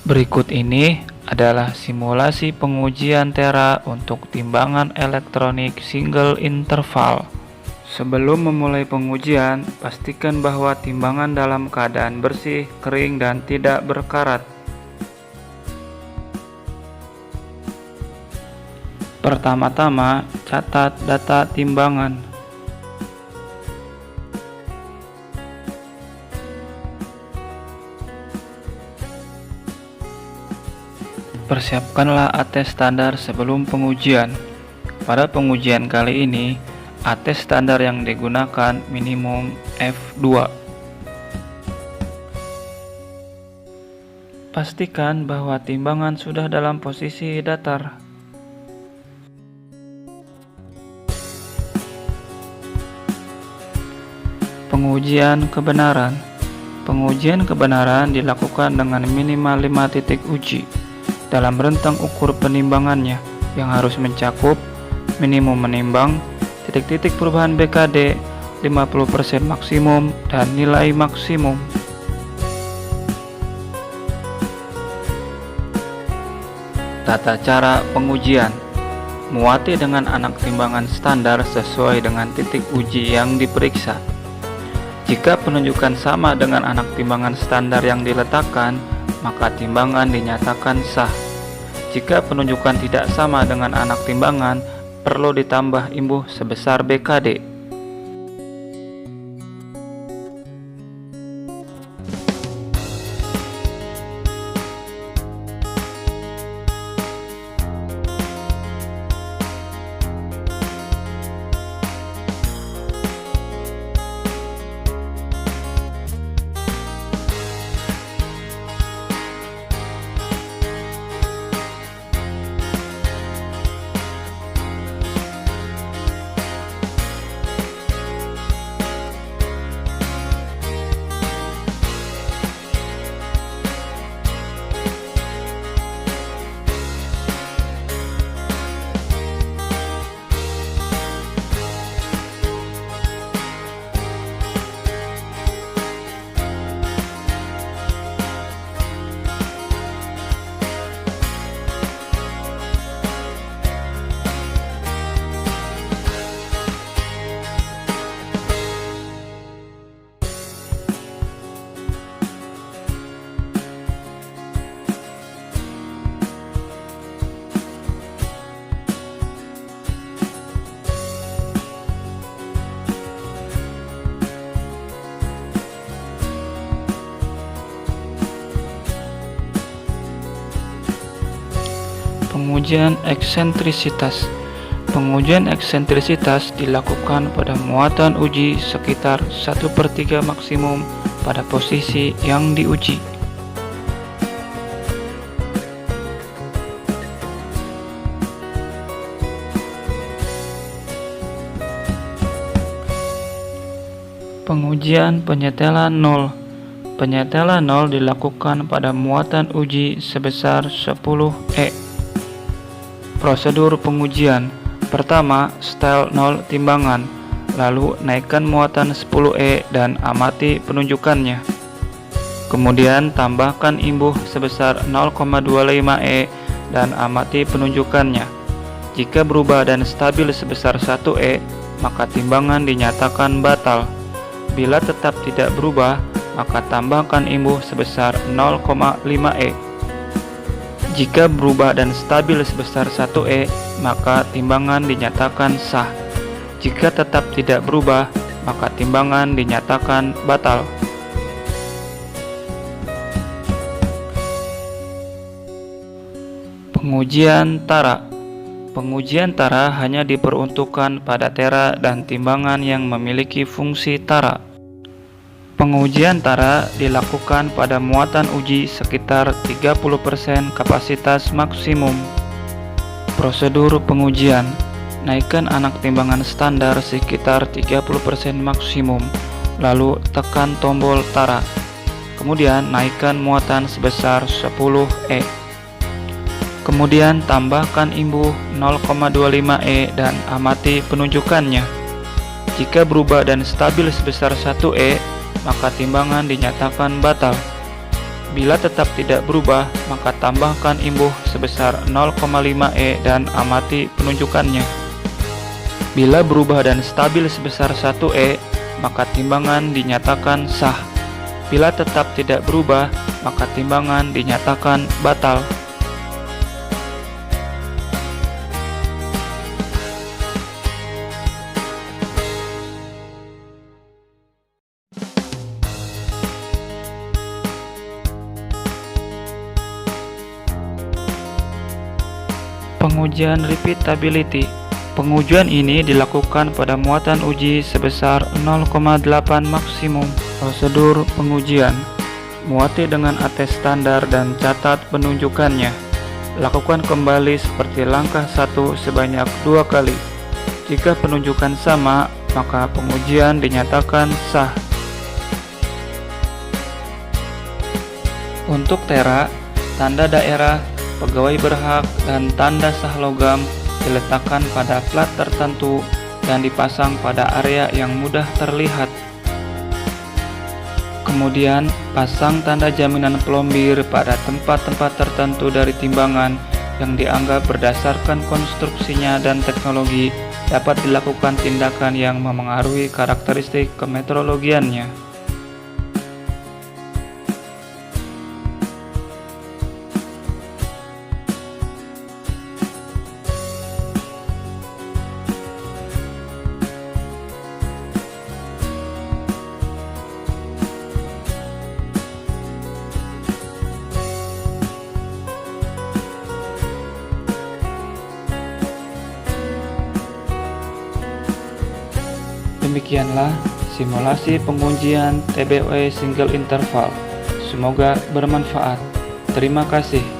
Berikut ini adalah simulasi pengujian Tera untuk timbangan elektronik single interval. Sebelum memulai pengujian, pastikan bahwa timbangan dalam keadaan bersih, kering, dan tidak berkarat. Pertama-tama, catat data timbangan. Persiapkanlah AT standar sebelum pengujian. Pada pengujian kali ini, AT standar yang digunakan minimum F2. Pastikan bahwa timbangan sudah dalam posisi datar. Pengujian kebenaran. Pengujian kebenaran dilakukan dengan minimal 5 titik uji dalam rentang ukur penimbangannya yang harus mencakup minimum menimbang, titik-titik perubahan BKD, 50% maksimum, dan nilai maksimum. Tata cara pengujian. Muati dengan anak timbangan standar sesuai dengan titik uji yang diperiksa. Jika penunjukan sama dengan anak timbangan standar yang diletakkan, maka timbangan dinyatakan sah. Jika penunjukan tidak sama dengan anak timbangan, perlu ditambah imbuh sebesar BKD. Pengujian eksentrisitas. Pengujian eksentrisitas dilakukan pada muatan uji sekitar 1/3 maksimum pada posisi yang diuji. Pengujian penyetelan 0. Penyetelan 0 dilakukan pada muatan uji sebesar 10E. Prosedur pengujian. Pertama, setel 0 timbangan, lalu naikkan muatan 10E dan amati penunjukannya. Kemudian tambahkan imbuh sebesar 0,25E dan amati penunjukannya. Jika berubah dan stabil sebesar 1E, maka timbangan dinyatakan batal. Bila tetap tidak berubah, maka tambahkan imbuh sebesar 0,5E. Jika berubah dan stabil sebesar 1E, maka timbangan dinyatakan sah. Jika tetap tidak berubah, maka timbangan dinyatakan batal. Pengujian Tara. Pengujian Tara hanya diperuntukkan pada Tera dan timbangan yang memiliki fungsi Tara. Pengujian Tara dilakukan pada muatan uji sekitar 30% kapasitas maksimum. Prosedur pengujian. Naikkan anak timbangan standar sekitar 30% maksimum, lalu tekan tombol Tara. Kemudian naikkan muatan sebesar 10E. Kemudian tambahkan imbuh 0,25E dan amati penunjukannya. Jika berubah dan stabil sebesar 1E, maka timbangan dinyatakan batal. Bila tetap tidak berubah, maka tambahkan imbuh sebesar 0,5 E dan amati penunjukannya. Bila berubah dan stabil sebesar 1 E, maka timbangan dinyatakan sah. Bila tetap tidak berubah, maka timbangan dinyatakan batal. Pengujian repeatability. Pengujian ini dilakukan pada muatan uji sebesar 0,8 maksimum. Prosedur pengujian. Muati dengan ATES standar dan catat penunjukannya. Lakukan kembali seperti langkah 1 sebanyak 2 kali. Jika penunjukan sama, maka pengujian dinyatakan sah. Untuk tera, tanda daerah, pegawai berhak, dan tanda sah logam diletakkan pada plat tertentu dan dipasang pada area yang mudah terlihat. Kemudian, pasang tanda jaminan plombir pada tempat-tempat tertentu dari timbangan yang dianggap berdasarkan konstruksinya dan teknologi dapat dilakukan tindakan yang memengaruhi karakteristik kemetrologiannya. Demikianlah simulasi pengujian TBW single interval. Semoga bermanfaat. Terima kasih.